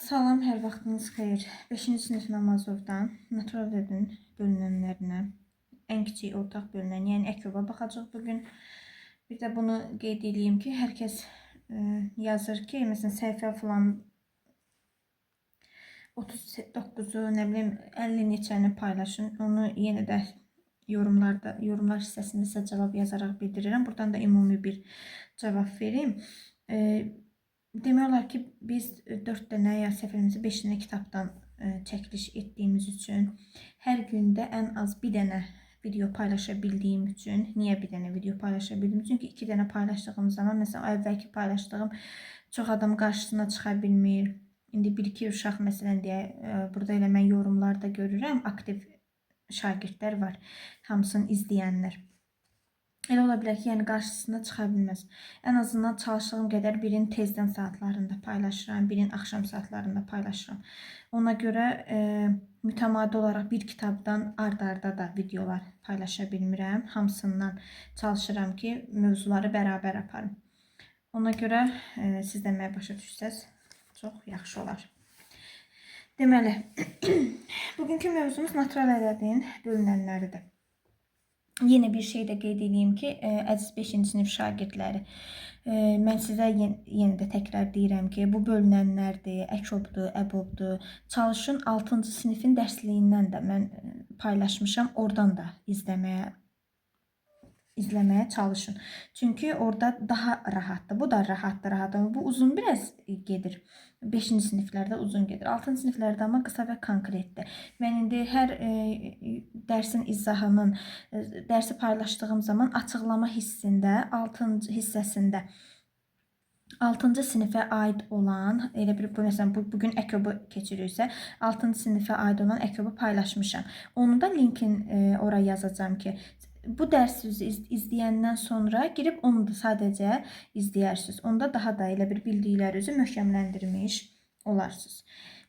Salam, hər vaxtınız xeyir. 5-ci sinif Namazovdan natural ədədin bölünənlərinə, ən kiçik ortaq bölünən, yəni əkoba baxacaq bugün. Bir də bunu qeyd edeyim ki, hər kəs yazır ki, məsələn, səhifə falan 39-u, nə bilim, 50 neçəni paylaşın. Onu yenə də yorumlar hissəsində sizə cavab yazaraq bildirirəm. Buradan da ümumi bir cavab verim. Demək olar ki, biz 4 dənə ya səfərimizdə 5 dənə kitabdan çəkiliş etdiyimiz üçün hər gündə ən az bir dənə video paylaşa bildiyim üçün, niyə bir dənə video paylaşa bildim? Çünki 2 dənə paylaşdığım zaman, məsələn, əvvəlki paylaşdığım çox adam qarşısına çıxa bilmir. İndi 1-2 uşaq, məsələn, deyə, burada elə mən yorumlarda görürəm, aktiv şagirdlər var, hamısını izləyənlər. Elə ola bilər ki, yəni qarşısına çıxa bilməz. Ən azından çalışdığım qədər birini tezdən saatlarında paylaşıram, birini axşam saatlarında paylaşıram. Ona görə mütəmadi olaraq bir kitabdan ard-arda da videolar paylaşa bilmirəm. Hamısından çalışıram ki, mövzuları bərabər aparım. Ona görə siz də mənə başa düşsəz, çox yaxşı olar. Deməli, bugünkü mövzumuz natural ədədin bölünənləridir. Yeni bir şey də qeyd edeyim ki, əziz 5-ci sinif şagirdləri, mən sizə yenə də təkrar deyirəm ki, bu bölünənlərdir, əkobdur, əbobdur. Çalışın 6-cı sinifin dərsliyindən də mən paylaşmışam, oradan da izləməyə çalışın. Çünki orada daha rahatdır. Bu da rahatdır. Bu uzun biraz gedir. 5-ci siniflərdə uzun gedir. 6-cı siniflərdə amma qısa və konkretdir. Mən indi hər dərsin izahının, dərsi paylaşdığım zaman açıqlama hissində, 6-cı hissəsində 6-cı sinifə aid olan, elə bir məsələn bugün əkobu keçirirsə, 6-cı sinifə aid olan əkobu paylaşmışam. Onu da linkin ora yazacağam ki, bu dərsi izləyəndən sonra girib onu da sadəcə izləyərsiniz. Onda daha da elə bir bildiklərinizi möhkəmləndirmiş olarsınız.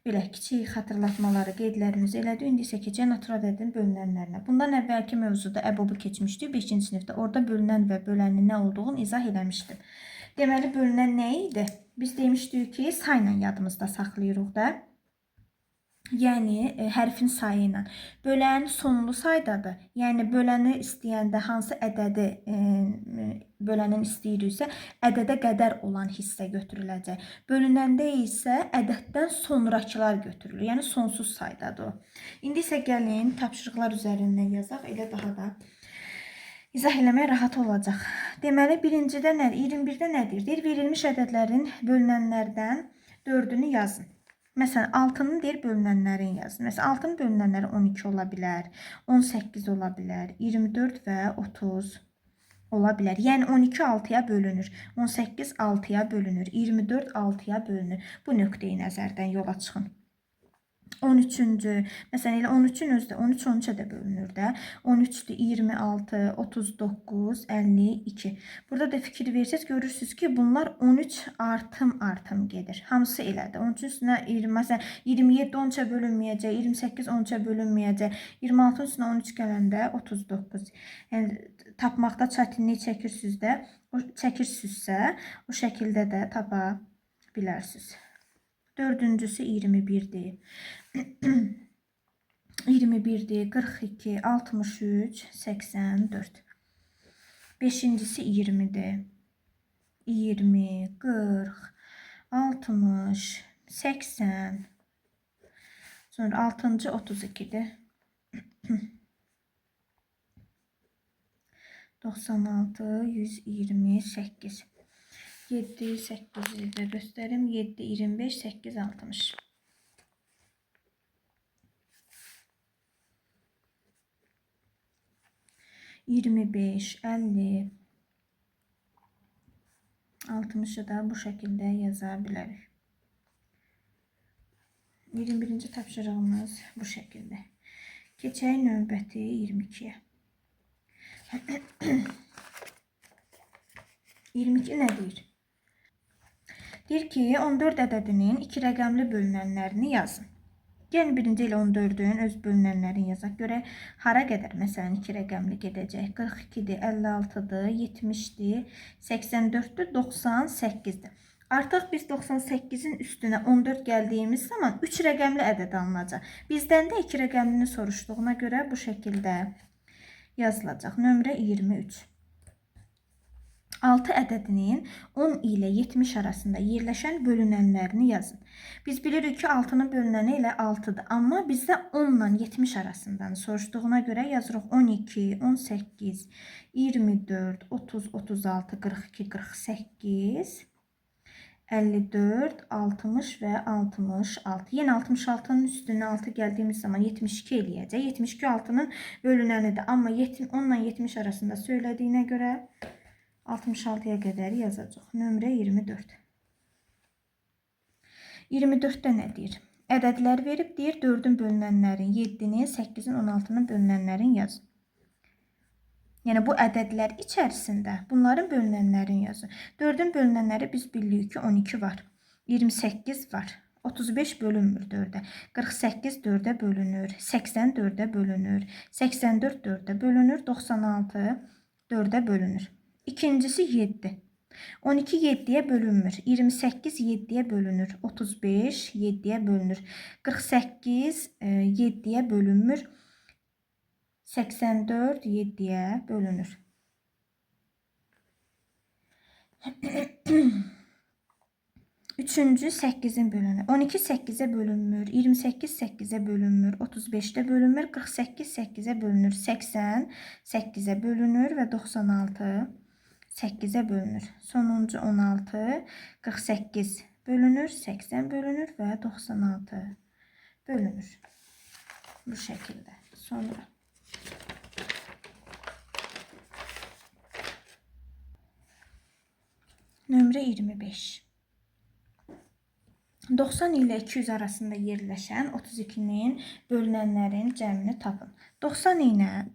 Belə kiçik xatırlatmaları, qeydlərimizi elədik. İndi isə keçək natural ədədin bölünənlərinə. Bundan əvvəlki mövzuda əbobu keçmişdik 5-ci sinifdə. Orada bölünən və bölənin nə olduğunu izah eləmişdim. Deməli, bölünən nə idi? Biz demişdik ki, sayla yadımızda saxlayırıq da. Yəni, hərfin sayı ilə. Bölən sonlu saydadır. Yəni, böləni istəyəndə hansı ədədi bölənin istəyiriksə, ədədə qədər olan hissə götürüləcək. Bölünəndə isə ədəddən sonrakılar götürülür. Yəni, sonsuz saydadır o. İndi isə gəlin, tapşırıqlar üzərindən yazaq. Elə daha da izah eləmək rahat olacaq. Deməli, birincidə nədir? 21-də nədir? Deyir, verilmiş ədədlərin bölünənlərdən 4-ünü yazın. Məsələn, 6-nın deyir bölünənlərini yazın. Məsələn, 6-nın bölünənləri 12 ola bilər, 18 ola bilər, 24 və 30 ola bilər. Yəni, 12 6-ya bölünür, 18 6-ya bölünür, 24 6-ya bölünür. Bu nöqteyi nəzərdən yola çıxın. 13-cü, məsələn, elə 13-ün özdə 13 13-ə də bölünür də. 13-dür, 26, 39, 52. Burada da fikir verirsiniz, görürsünüz ki, bunlar 13 artım gedir. Hamısı elədir. 13-ün üstünə 20, məsələn, 27 13-ə bölünməyəcək, 28 13-ə bölünməyəcək, 26-ın üstünə 13 gələndə 39. Yəni, tapmaqda çətinlik çəkirsinizsə, o şəkildə də tapa bilərsiniz. Dördüncüsü 21-dir. 21-dir, 42, 63, 84. Beşincisi 20-dir. 20, 40, 60, 80. Sonra 6-cı 32-dir. 96, 128. 7, 8-i də göstərim. 7, 25, 8, 60. 25, 50, 60-ı da bu şəkildə yaza bilərik. 21-ci tapşırığımız bu şəkildə. Keçək növbəti 22-yə. 22 nə deyir? Deyir ki, 14 ədədinin 2 rəqəmli bölünənlərini yazın. Yəni, birinci ilə 14-ün öz bölünənlərini yazaq. Görək, hara qədər, məsələn, 2 rəqəmli gedəcək. 42-dir, 56-dır, 70-dir, 84-dür, 98-dir. Artıq biz 98-in üstünə 14 gəldiyimiz zaman 3 rəqəmli ədəd alınacaq. Bizdən də 2 rəqəmlini soruşduğuna görə bu şəkildə yazılacaq. Nömrə 23. 6 ədədinin 10 ilə 70 arasında yerləşən bölünənlərini yazın. Biz bilirik ki, 6-nın bölünəni ilə 6-dır. Amma bizdə 10 ilə 70 arasından soruşduğuna görə yazırıq 12, 18, 24, 30, 36, 42, 48, 54, 60 və 66. Yenə 66-nın üstünə 6 gəldiyimiz zaman 72 eləyəcək. 72 6-nın bölünənidir. Amma 10 ilə 70 arasında söylədiyinə görə 66-ya qədər yazacaq. Nömrə 24. 24-də nə deyir? Ədədlər verib deyir 4-ün bölünənlərin, 7-nin, 8-in, 16-nın bölünənlərin yazın. Yəni bu ədədlər içərisində bunların bölünənlərini yazın. 4-ün bölünənləri biz bilirik ki 12 var, 28 var, 35 bölünmür 4-ə, 48 4-ə bölünür, 80 4-ə bölünür, 84 4-ə bölünür, 96 4-ə bölünür. İkincisi 7. 12 7-yə bölünmür, 28 7-yə bölünür, 35 7-yə bölünür, 48 7-yə bölünmür, 84 7-yə bölünür. Üçüncü 8-in bölünür. 12 8-ə bölünmür, 28 8-ə bölünmür, 35-də bölünmür, 48 8-ə bölünür, 80 8-ə bölünür və 96 8-ə bölünür. Sonuncu 16 48 bölünür, 80 bölünür və 96 bölünür. Bu şəkildə. Sonra nömrə 25. 90 ilə 200 arasında yerləşən 32-nin bölünənlərin cəmini tapın. 90 ilə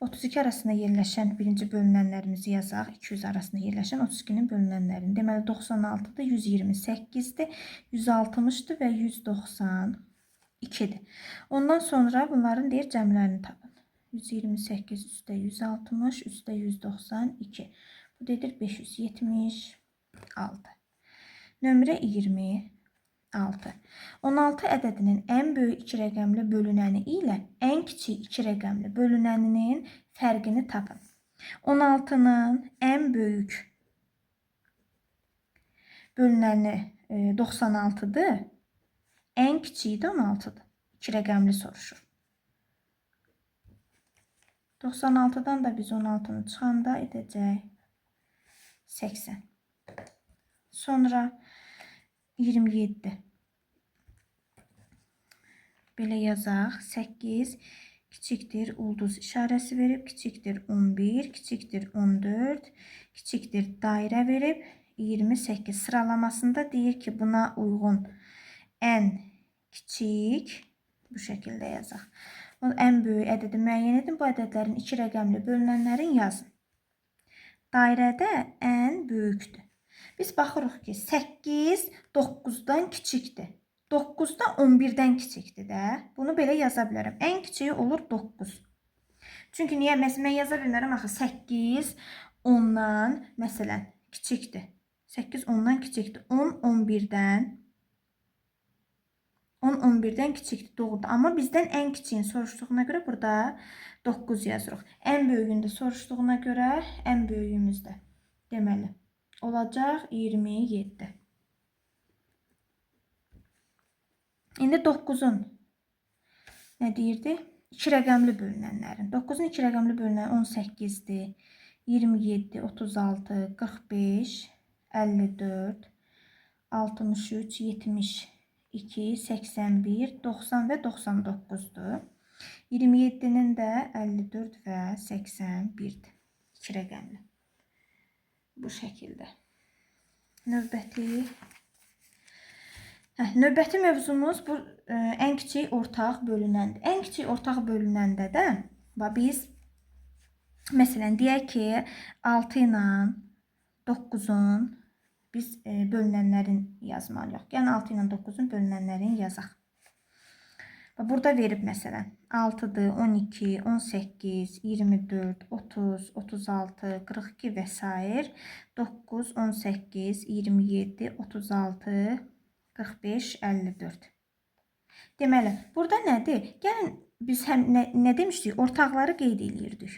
32 arasında yerləşən birinci bölünənlərimizi yazaq. 200 arasında yerləşən 32-nin bölünənlərini. Deməli 96-dır, 128-dir, 160-dır və 192-dir. Ondan sonra bunların deyir cəmlərini tapın. 128 üstə 160 üstə 192. Bu dedir 576. Nömrə 26. 16 ədədinin ən böyük 2 rəqəmli bölünəni ilə ən kiçik 2 rəqəmli bölünəninin fərqini tapın. 16-nın ən böyük bölünəni 96-dır, ən kiçiyi də 16-dır. 2 rəqəmli soruşur. 96-dan da biz 16-nı çıxanda edəcək 80. Sonra 27. Belə yazaq. 8 kiçikdir ulduz işarəsi verib, kiçikdir 11, kiçikdir 14, kiçikdir dairə verib, 28 sıralamasında deyir ki, buna uyğun ən kiçik bu şəkildə yazaq. Ən böyük ədədi müəyyən edin. Bu ədədlərin 2 rəqəmli bölünənlərin yazın. Dairədə ən böyükdür. Biz baxırıq ki, 8 9-dan kiçikdir. 9 da 11-dən kiçikdir də. Bunu belə yaza bilərəm. Ən kiçiyi olur 9. Çünki niyə? Məsələn, mən yaza bilmərəm axı 8 10-dan məsələn kiçikdir. 8 10-dan kiçikdir. 10 11-dən kiçikdir, doğrudur. Amma bizdən ən kiçiyini soruşduğuna görə burada 9 yazırıq. Ən böyüyünü də soruşduğuna görə ən böyüyümüz də deməli olacaq 27. İndi 9-un nə deyirdi? 2 rəqəmli bölünənlərin. 9-un 2 rəqəmli bölünəni 18-dir, 27, 36, 45, 54, 63, 72, 81, 90 və 99-dur. 27-nin də 54 və 81-dir. 2 rəqəmli. Bu şəkildə. Növbəti mövzumuz bu ən kiçik ortaq bölünəndir. Ən kiçik ortaq bölünəndə də biz məsələn deyək ki 6 ilə 9-un biz bölünənlərin yazmalıyıq. Yəni 6 ilə 9-un bölünənlərini yazaq. Burada verib məsələn 6-dır, 12, 18, 24, 30, 36, 42 və s. 9, 18, 27, 36, 45, 54. Deməli, burada nədir? Gəlin biz həm nə demişdik? Ortaqları qeyd eləyirdik.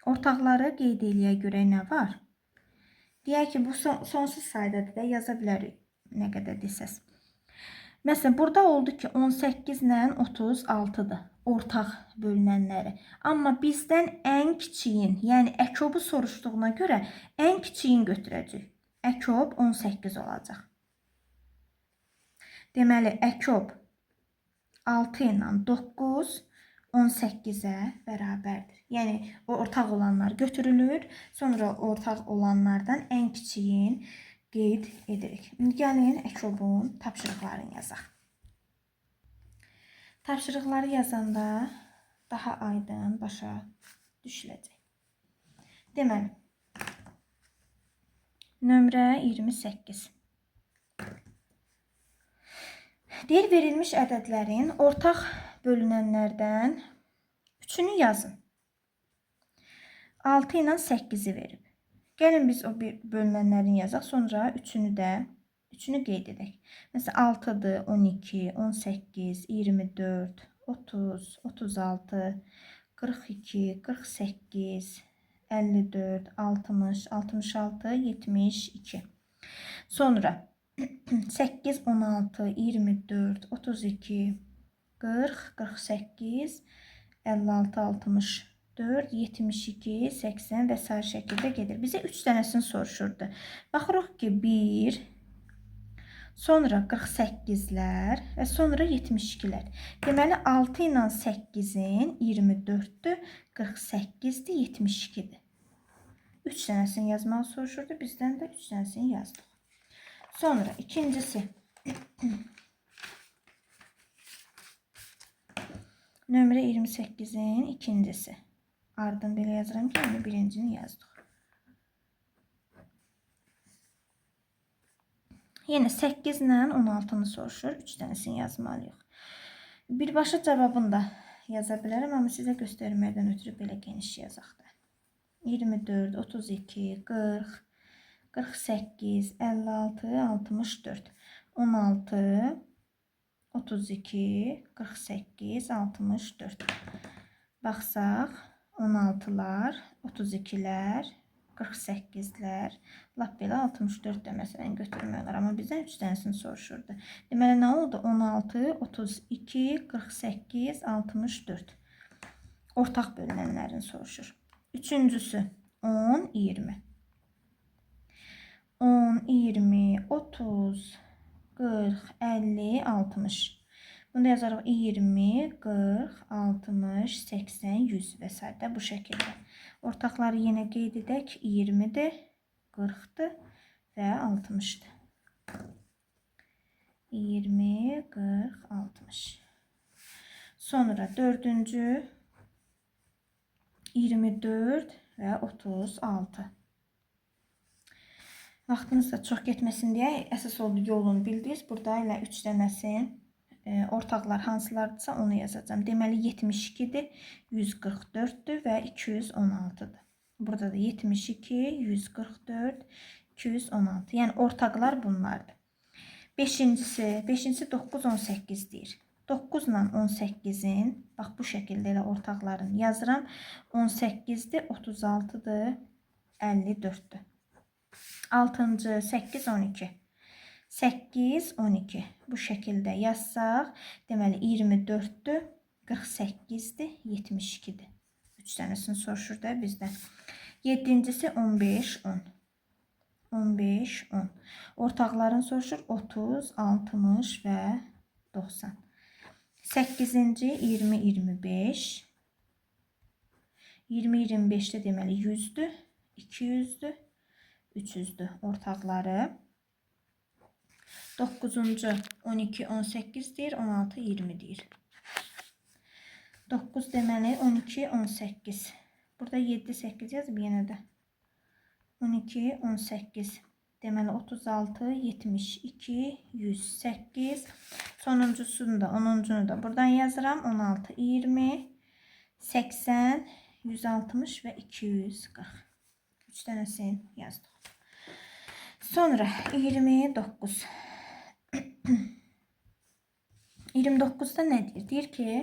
Ortaqları qeyd eləyə görə nə var? Deyək ki, bu sonsuz saydadır da, yaza bilərik nə qədər desəz. Məsələn, burada oldu ki, 18 ilə 36-dır ortaq bölünənləri. Amma bizdən ən kiçiyin, yəni əkobu soruşduğuna görə ən kiçiyin götürəcək. Əkob 18 olacaq. Deməli, əkob 6 ilə 9 18-ə bərabərdir. Yəni, o ortaq olanlar götürülür. Sonra ortaq olanlardan ən kiçiyin qeyd edirik. Gəlin, əkobun tapşırıqlarını yazaq. Tapşırıqları yazanda daha aydın başa düşüləcək. Deməli, nömrə 28. Deyir, verilmiş ədədlərin ortaq bölünənlərdən 3-ünü yazın. 6 ilə 8-i verib. Gəlin biz o bölünənlərini yazaq, sonra 3-ünü qeyd edək. Məsələn, 6-dır, 12, 18, 24, 30, 36, 42, 48, 54, 60, 66, 72. Sonra 8, 16, 24, 32, 40, 48, 56, 64, 72, 80 və s. şəkildə gedir. Bizə 3 dənəsini soruşurdu. Baxırıq ki, 1, sonra 48-lər və sonra 72-lər. Deməli, 6 ilə 8-in 24-dür, 48-dir, 72-dir. 3 dənəsini yazmağı soruşurdu. Bizdən də 3 dənəsini yazdıq. Sonra ikincisi. Nömrə 28-in ikincisi. Ardın belə yazıram ki, yəni birincini yazdıq. Yenə 8 ilə 16-nı soruşur. 3 dənəsini yazmalıyıq. Birbaşa cavabını da yaza bilərəm, amma sizə göstərməkdən ötürü belə geniş yazaq da. 24, 32, 40, 48, 56, 64, 16, 32, 48, 64. Baxsaq, 16-lar, 32-lər, 48-lər, lap belə 64 də məsələn götürmək olar. Amma bizdən 3 dənəsini soruşurdu. Deməli, nə oldu? 16, 32, 48, 64. Ortaq bölünənlərini soruşur. Üçüncüsü 10, 20. 10, 20, 30, 40, 50, 60. Bunu yazarıq 20, 40, 60, 80, 100 və s. bu şəkildə. Ortaqları yenə qeyd edək. 20-dir, 40-dır və 60-dır. 20, 40, 60. Sonra dördüncü 24 və 36. Vaxtınız da çox getməsin deyə əsas oldu yolunu bildiniz. Burada ilə 3 dənəsin ortaqlar hansılardırsa onu yazacağım. Deməli 72-dir, 144-dür və 216-dır. Burada da 72, 144, 216. Yəni ortaqlar bunlardır. Beşincisi 9, 18 deyir. 9 ilə 18-in, bax bu şəkildə elə ortaqlarını yazıram. 18-dir, 36-dır, 54-dür. 6-cı 8, 12. 8, 12. Bu şəkildə yazsaq, deməli 24-dür, 48-dir, 72-dir. 3 dənəsini soruşur da bizdən. 7-cisi 15, 10. 15, 10. Ortaqlarını soruşur 30, 60 və 90. 8-ci 20, 25. 20, 25-də deməli 100-dür, 200-dür, 300-dür ortaqları. 9-cu 12, 18 deyir, 16, 20 deyir. 9 deməli 12, 18. Burada 7, 8 yazıb yenə də. 12, 18. Deməli 36, 72, 108. Sonuncusunu da 10'uncunu da buradan yazıram. 16, 20, 80, 160 ve 240. 3 tanesini yazdık. Sonra 29. 29'da ne deyir? Deyir ki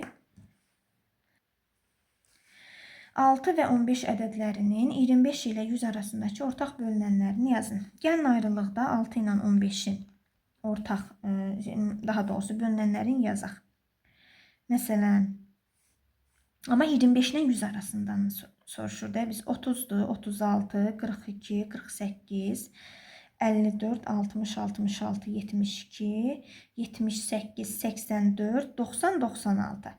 6 ve 15 ədədlərinin 25 ile 100 arasındakı ortak bölünənlərini yazın. Gəlin ayrılıqda 6 ile 15'in ortak, daha doğrusu bölünənlərin yazaq. Məsələn, ama 25 ile 100 arasından soruşur da biz 30'dur, 36, 42, 48, 54, 60, 66, 72, 78, 84, 90, 96.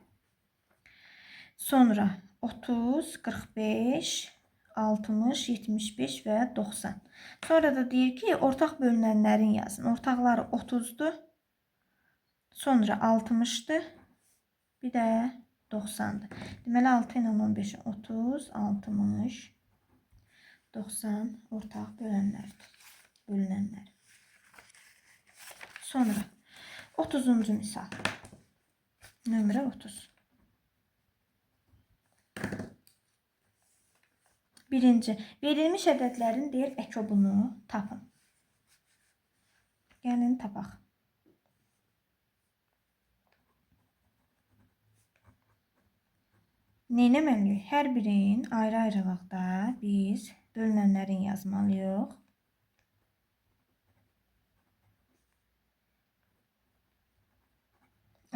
Sonra 30, 45, 60, 75 ve 90. Sonra da deyir ki, ortak bölünənlərin yazın. Ortakları 30'dur. Sonra 60'dır. Bir de 90'dır. Deməli 6 ilə 15'in 30, 60, 90 ortak bölünənlər. Sonra 30'uncu misal. Nömrə 30. Birinci, verilmiş ədədlərin deyil ekobunu tapın. Gəlin tapaq. Neynəməliyik? Hər birinin ayrı-ayrılıqda biz bölünənlərin yazmalıyıq.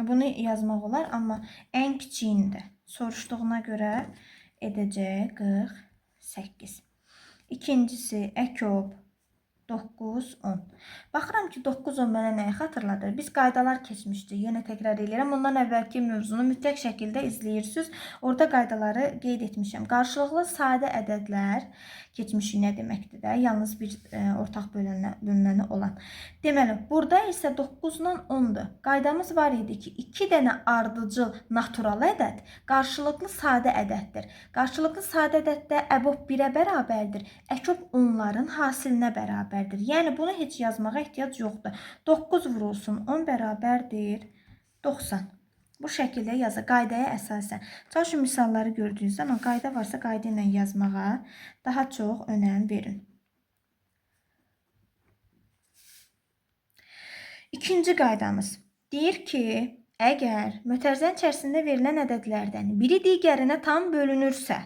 Bunu yazmaq olar, amma ən kiçiyini də soruşduğuna görə edəcək 48. İkincisi ekob 9, 10. Baxıram ki 9, 10 mənə nəyi xatırladır? Biz qaydalar keçmişdik. Yenə təkrar edirəm. Ondan əvvəlki mövzunu mütləq şəkildə izləyirsiniz. Orada qaydaları qeyd etmişəm. Qarşılıqlı sadə ədədlər keçmişi nə deməkdir də? Yalnız bir ortaq bölünəni olan. Deməli, burada isə 9 ilə 10'dur. Qaydamız var idi ki, 2 dənə ardıcıl natural ədəd qarşılıqlı sadə ədəddir. Qarşılıqlı sadə ədəddə əbob 1'ə bərabərdir. Ekob onların hasilinə bərabərdir. Yəni bunu heç yazmağa ehtiyac yoxdur. 9 vurulsun 10 bərabərdir 90. Bu şəkildə yazı qaydaya əsasən. Çalışın misalları gördüyünüzdə, amma qayda varsa qayda ilə yazmağa daha çox önəm verin. İkinci qaydamız deyir ki, əgər mötərizənin içərisində verilən ədədlərdən biri digərinə tam bölünürsə,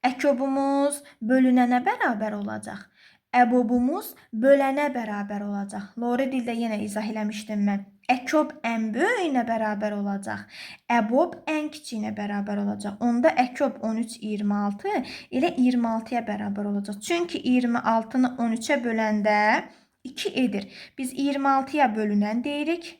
ekobumuz bölünənə bərabər olacaq. Əbobumuz bölənə bərabər olacaq. Lori dildə yenə izah eləmişdim mən. Ekob ən böyüyünə bərabər olacaq. Əbob ən kiçiyinə bərabər olacaq. Onda ekob 13, 26 elə 26'ya bərabər olacaq. Çünki 26'nı 13'ə böləndə 2 edir. Biz 26'ya bölünən deyirik.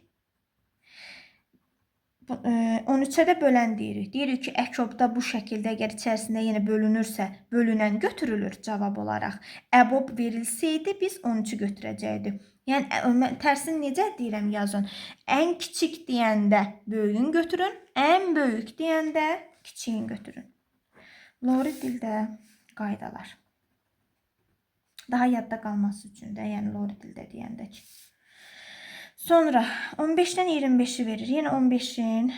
13'ə də bölən deyirik. Deyirik ki, ekobda bu şəkildə əgər içərisində yenə bölünürsə, bölünən götürülür cavab olaraq. Əbob verilsəydi biz 13'ü götürəcəkdik. Yəni tərsini necə deyirəm yazın. Ən kiçik deyəndə böyüyün götürün, ən böyük deyəndə kiçiyin götürün. Lori dildə qaydalar. Daha yadda qalması üçün də, yəni Lori dildə deyəndə ki. Sonra 15'ten 25'i verir. Yine 15'in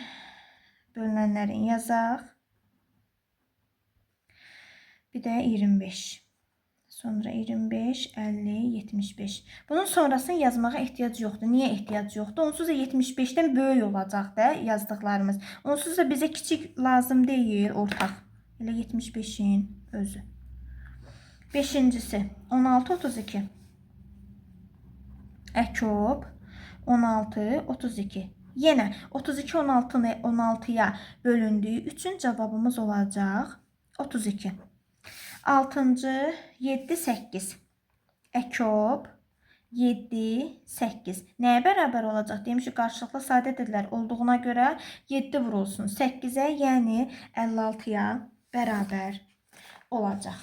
bölünenlerin yazaq. Bir de 25. Sonra 25, 50, 75. Bunun sonrasını yazmağa ehtiyac yoxdur. Niye ehtiyac yoxdur? Onsuz da 75'ten böyük olacaq da yazdıqlarımız. Onsuz da bizə kiçik lazım deyil ortaq. Elə 75'in özü. Beşincisi 16, 32. Ekob 16, 32. Yenə 32 16'ya bölündüyü üçün cavabımız olacaq 32. 6-cı 7, 8. Ekob 7, 8. Nəyə bərabər olacaq? Demişik, qarşılıqlı sadə ədədlər olduğuna görə 7 vurulsun 8'ə, yəni 56'ya bərabər olacaq.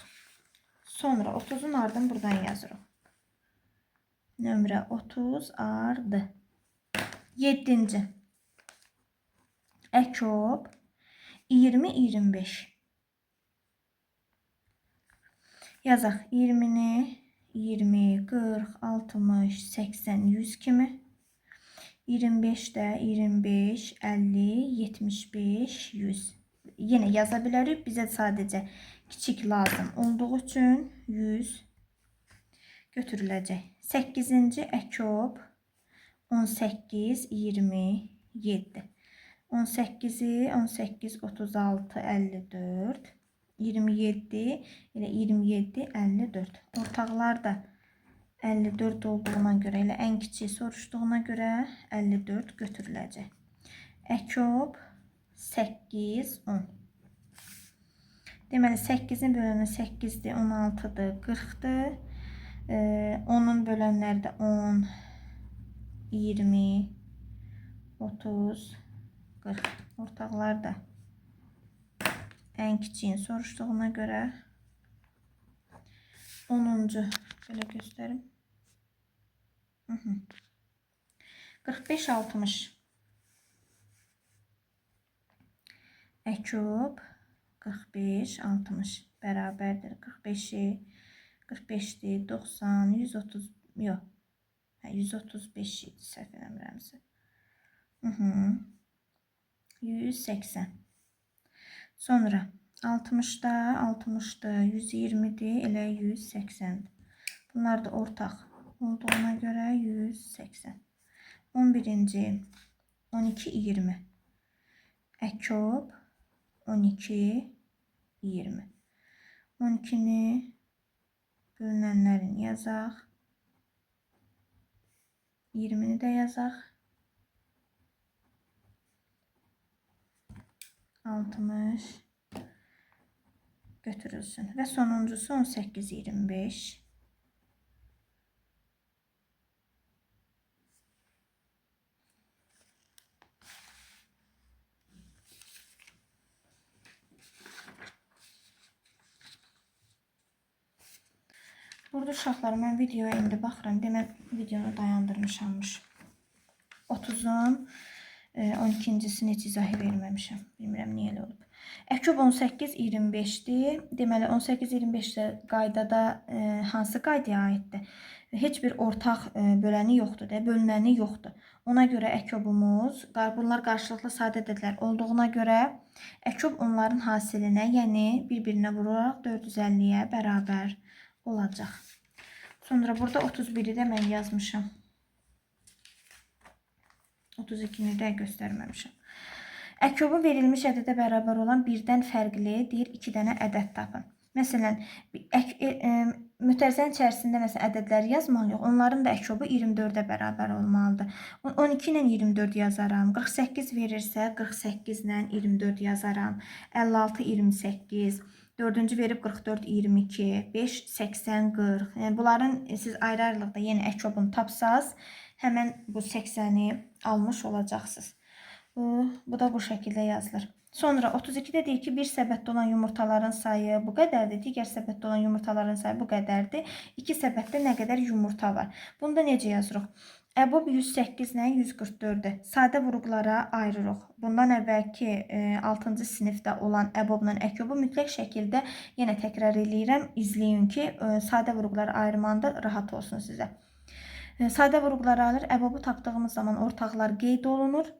Sonra 30'un ardını buradan yazırıq. Nömrə 30 ardı. 7. Ekob 20, 25. Yazaq 20'ni 20, 40, 60, 80, 100 kimi. 25'də 25, 50, 75, 100. Yenə yaza bilərik. Bizə sadəcə kiçik lazım olduğu üçün 100 götürüləcək. 8-ci əkob 18, 27. 18-i 18, 36, 54. 27 ilə 27, 54. Ortaqlar da 54 olduğuna görə, elə ən kiçik soruşduğuna görə 54 götürüləcək. Əkob 8, 10. Deməli 8-in bölənləri 8-dir, 16-dır, 40-dır. 10-un bölənləri də 10, 20, 30, 40. Ortaqlar da ən kiçiyin soruşduğuna görə 10-cu belə göstərim. 45, 60. Əkob 45, 60 bərabərdir. 45-i 45-dir, 90, 130, yox, 135 idi, səhv eləmirəmsə. 180. Sonra 60-da, 60-da, 120-dir, elə 180. Bunlar da ortaq olduğuna görə 180. 11-ci 12, 20. Əkob 12, 20. 12-ni bölünənlərin yazaq. 20-ni də yazaq. 60 götürülsün. Və sonuncusu 18, 25. Burada uşaqlar, mən videoya indi baxıram. Demək, videonu dayandırmışammış. 30-un 12-cisini heç izahı verməmişəm. Bilmirəm, niyə elə olub. Əkob 18, 25-dir. Deməli, 18, 25-də qaydada hansı qaydaya aiddir? Heç bir ortaq böləni yoxdur, bölünəni yoxdur. Ona görə əkobumuz, bunlar qarşılıqlı sadə ədədlər olduğuna görə əkob onların hasilinə, yəni bir-birinə vuraraq 450-yə bərabər olacaq. Sonra burada 31-i də mən yazmışam. 32-ni də göstərməmişəm. Əkobun verilmiş ədədə bərabər olan birdən fərqli deyir 2 dənə ədəd tapın. Məsələn, mütərizənin içərisində məsələn ədədləri yazmalıyıq. Onların da əkobu 24-ə bərabər olmalıdır. 12 ilə 24 yazaram. 48 verirsə 48 ilə 24 yazaram. 56, 28. 4-cü verib 44, 22, 5, 80, 40. Yəni, bunların siz ayrı-ayrılıqda yenə əkobunu tapsaz, həmən bu 80-i almış olacaqsınız. Bu da bu şəkildə yazılır. Sonra 32-də deyir ki, bir səbətdə olan yumurtaların sayı bu qədərdir, digər səbətdə olan yumurtaların sayı bu qədərdir. 2 səbətdə nə qədər yumurta var? Bunu da necə yazırıq? Əbob 108 ilə 144-dür. Sadə vuruqlara ayırırıq. Bundan əvvəlki 6-cı sinifdə olan əbobla əkobu mütləq şəkildə yenə təkrar eləyirəm. İzləyin ki, sadə vuruqları ayırmanda rahat olsun sizə. Sadə vuruqları alır. Əbobu tapdığımız zaman ortaqlar qeyd olunur.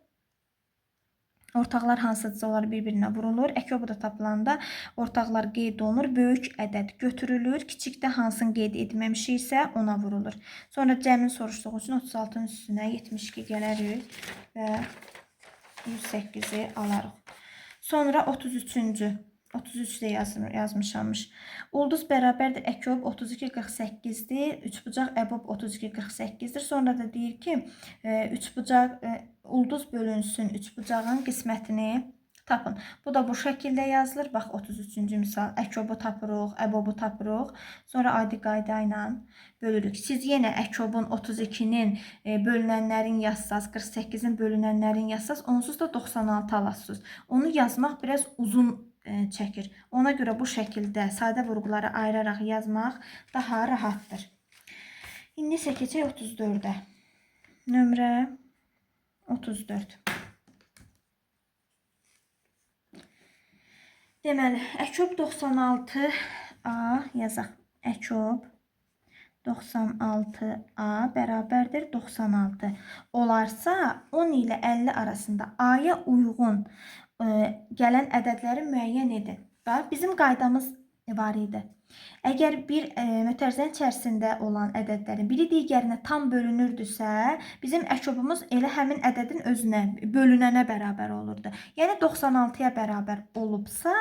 Ortaqlar hansıdırsa onlar bir-birinə vurulur. Əkobu da tapılanda ortaqlar qeyd olunur. Böyük ədəd götürülür. Kiçikdə hansını qeyd etməmişiksə ona vurulur. Sonra cəmin soruşduğu üçün 36-nın üstünə 72 gələrik və 108-i alarıq. Sonra 33-cü. 33-də yazmışammış. Ulduz bərabərdir əkob 32, 48-dir. Üçbucaq əbob 32, 48-dir. Sonra da deyir ki, üçbucaq ulduz bölünsün üçbucağın qismətini tapın. Bu da bu şəkildə yazılır. Bax, 33-cü misal. Əkobu tapırıq, əbobu tapırıq. Sonra adi qayda ilə bölürük. Siz yenə əkobun 32-nin bölünənlərin yazsaz, 48-in bölünənlərin yazsaz, onsuz da 96 alasınız. Onu yazmaq biraz uzun çəkir. Ona görə bu şəkildə sadə vurğuları ayıraraq yazmaq daha rahatdır. İndi isə keçək 34-ə. Nömrə 34. Deməli, əkob 96A yazaq. Əkob 96A bərabərdir 96 olarsa 10 ilə 50 arasında A-ya uyğun gələn ədədləri müəyyən edin. Bax, bizim qaydamız var idi. Əgər bir mötərizənin içərisində olan ədədlərin biri digərinə tam bölünürdüsə, bizim əkobumuz elə həmin ədədin özünə, bölünənə bərabər olurdu. Yəni 96-ya bərabər olubsa,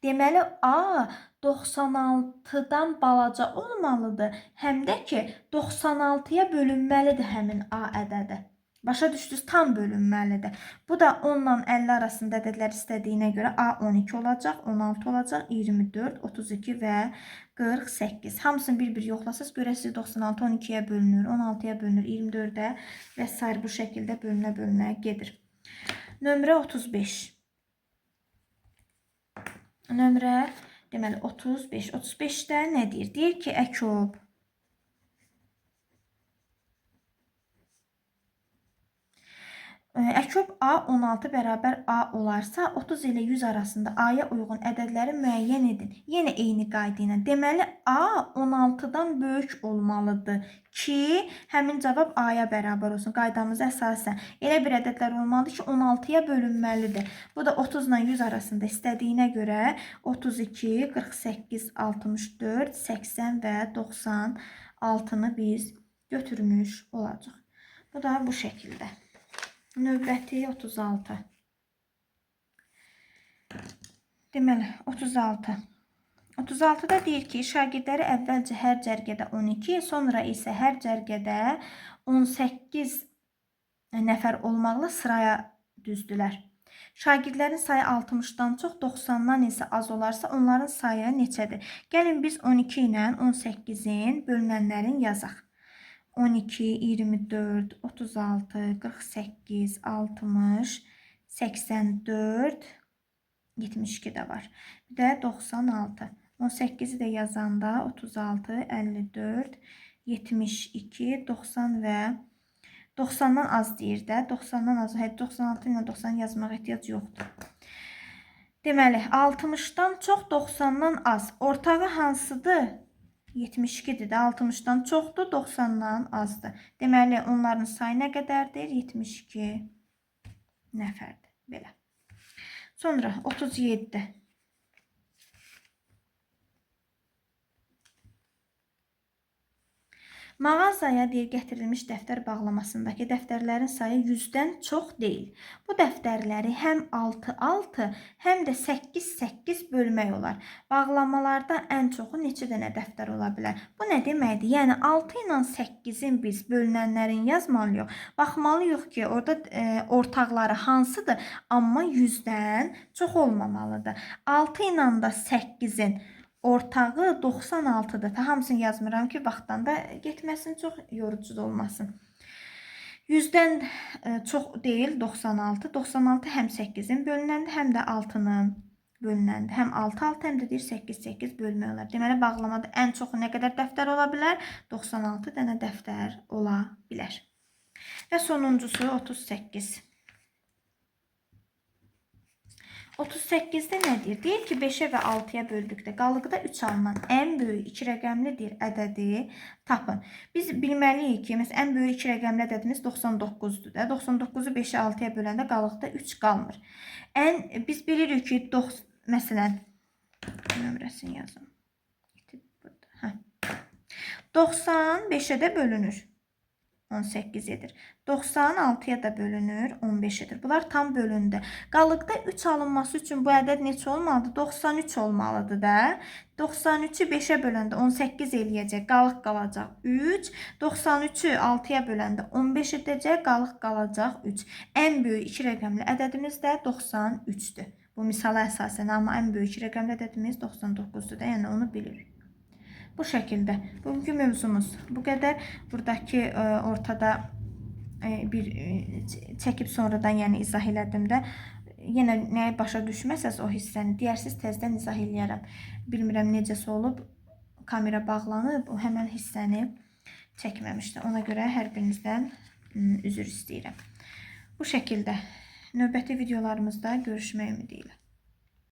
deməli A 96-dan balaca olmalıdır, həm də ki 96-ya bölünməlidir həmin A ədədi. Başa düşdünüz, tam bölünməlidir. Bu da 10 ilə 50 arasında ədədlər istədiyinə görə A 12 olacaq, 16 olacaq, 24, 32 və 48. Hamısını bir-bir yoxlasınız, görəsiniz 96 12-yə bölünür, 16-ya bölünür, 24-ə və s. bu şəkildə bölünə gedir. Nömrə 35. Nömrə deməli 35. 35-də nə deyir? Deyir ki, əkob əkob A 16 bərabər A olarsa 30 ilə 100 arasında A-ya uyğun ədədləri müəyyən edin. Yenə eyni qayda ilə. Deməli A 16-dan böyük olmalıdır ki, həmin cavab A-ya bərabər olsun. Qaydamıza əsasən elə bir ədədlər olmalıdır ki, 16-ya bölünməlidir. Bu da 30 ilə 100 arasında istədiyinə görə 32, 48, 64, 80 və 96-nı biz götürmüş olacaq. Bu da bu şəkildə. Növbəti 36. Deməli 36. 36-da deyir ki, şagirdləri əvvəlcə hər cərgədə 12, sonra isə hər cərgədə 18 nəfər olmaqla sıraya düzdülər. Şagirdlərin sayı 60-dan çox, 90-dan isə az olarsa onların sayı neçədir? Gəlin biz 12 ilə 18-in bölünənlərin yazaq. 12, 24, 36, 48, 60, 84, 72 də var. Bir də 96. 18-i də yazanda 36, 54, 72, 90 və 90-dan az deyir də. 90-dan az, 96 ilə 90 yazmağa ehtiyac yoxdur. Deməli, 60-dan çox, 90-dan az. Ortağı hansıdır? 72-dir də, 60-dan çoxdur, 90-dan azdır. Deməli, onların sayı nə qədərdir? 72 nəfərdir. Belə. Sonra 37. Mağazaya deyir gətirilmiş dəftər bağlamasındakı dəftərlərin sayı 100-dən çox deyil. Bu dəftərləri həm 6-6, həm də 8-8 bölmək olar. Bağlamalarda ən çoxu neçə dənə dəftər ola bilər? Bu nə deməkdir? Yəni 6 ilə 8-in biz bölünənlərin yazmalıyıq. Baxmalıyıq ki, orada ortaqları hansıdır? Amma 100-dən çox olmamalıdır. 6 ilə də 8-in ortağı 96'dır. Hamısını yazmıram ki, vaxtdan da getməsin, çox yorucu da olmasın. 100-dən çox deyil 96. 96 həm 8-in bölünəndi, həm də 6-nın bölünəndi. Həm 6-6, həm də deyir 8-8 bölmək olar. Deməli, bağlamada ən çoxu nə qədər dəftər ola bilər? 96 dənə dəftər ola bilər. Və sonuncusu 38. 38-də nə deyir? Deyir ki, 5-ə və 6-ya böldükdə qalıqda 3 alınan ən böyük 2 rəqəmlidir ədədi tapın. Biz bilməliyik ki, məsələn, ən böyük 2 rəqəmli ədədimiz 99-dur da. 99-u 5-ə 6-ya böləndə qalıqda 3 qalmır. Biz bilirik ki, məsələn, nömrəsini yazın. 90 5-ə də bölünür. 18 edir. 90 6-ya da bölünür, 15 edir. Bunlar tam bölündü. Qalıqda 3 alınması üçün bu ədəd neçə olmalıdır? 93 olmalıdır da. 93-ü 5-ə böləndə 18 eləyəcək, qalıq qalacaq 3. 93-ü 6-ya böləndə 15 edəcək, qalıq qalacaq 3. Ən böyük 2 rəqəmli ədədimiz də 93-dür. Bu misala əsasən, amma ən böyük 2 rəqəmli ədədimiz 99-dur da, yəni onu bilirik. Bu şəkildə. Bugünkü mövzumuz bu qədər. Buradakı ortada bir çəkib sonradan yəni izah elədim də. Yenə nəyə başa düşməsəz o hissəni deyərsiniz, tezdən izah eləyərəm. Bilmirəm necəsə olub, kamera bağlanıb, o həmən hissəni çəkməmişdi. Ona görə hər birinizdən üzr istəyirəm. Bu şəkildə növbəti videolarımızda görüşmək ümidi ilə.